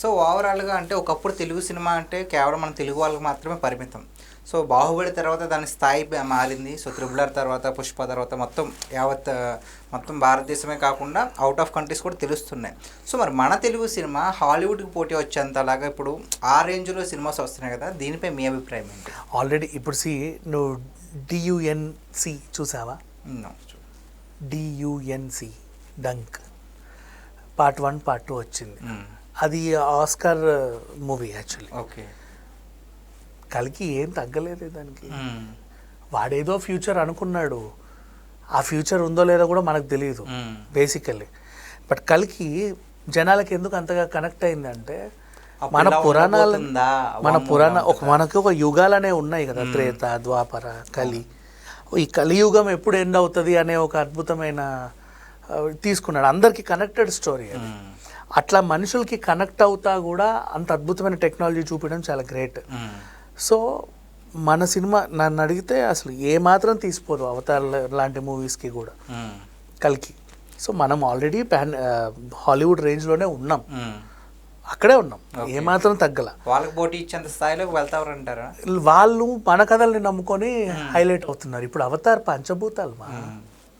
So ఓవరాల్గా అంటే ఒకప్పుడు తెలుగు సినిమా అంటే కేవలం మన తెలుగు వాళ్ళకి మాత్రమే పరిమితం. సో బాహుబలి తర్వాత దాని స్థాయి మారింది. సో త్రిబుల్ ఆర్ తర్వాత, పుష్ప తర్వాత మొత్తం యావత్ మొత్తం భారతదేశమే కాకుండా అవుట్ ఆఫ్ కంట్రీస్ కూడా తెలుస్తున్నాయి. సో మరి మన తెలుగు సినిమా హాలీవుడ్కి పోటీ వచ్చేంతలాగా ఇప్పుడు ఆ రేంజ్లో సినిమాస్ వస్తున్నాయి కదా, దీనిపై మీ అభిప్రాయం ఏంటి? ఆల్రెడీ ఇప్పుడు నువ్వు డియుఎన్సి చూసావా? డియుఎన్సి డంక్ పార్ట్ 1 పార్ట్ 2 వచ్చింది. అది ఆస్కార్ మూవీ యాక్చువల్లీ. ఓకే. కలికి ఏం తగ్గలేదు దానికి. వాడేదో ఫ్యూచర్ అనుకున్నాడు, ఆ ఫ్యూచర్ ఉందో లేదో కూడా మనకు తెలియదు బేసికల్లీ. బట్ కలికి జనాలకి ఎందుకు అంతగా కనెక్ట్ అయిందంటే మన పురాణాలు, మనకి ఒక యుగాలనే ఉన్నాయి కదా, త్రేత, ద్వాపర, కలి. ఈ కలియుగం ఎప్పుడు ఎండ్ అవుతుంది అనే ఒక అద్భుతమైన తీసుకున్నాడు. అందరికీ కనెక్టెడ్ స్టోరీ అది. అట్లా మనుషులకి కనెక్ట్ అవుతా కూడా అంత అద్భుతమైన టెక్నాలజీ చూపించడం చాలా గ్రేట్. సో మన సినిమా నన్ను అడిగితే అసలు ఏమాత్రం తీసిపోదు అవతార్ లాంటి మూవీస్కి కూడా కలికి. సో మనం ఆల్రెడీ హాలీవుడ్ రేంజ్లోనే ఉన్నాం, అక్కడే ఉన్నాం, ఏమాత్రం తగ్గల. వాళ్ళకి పోటీ ఇచ్చేంత స్థాయిలోకి వెళ్తారంటారా? వాళ్ళు మన కథల్ని నమ్ముకొని హైలైట్ అవుతున్నారు. ఇప్పుడు అవతార్ పంచభూతాలు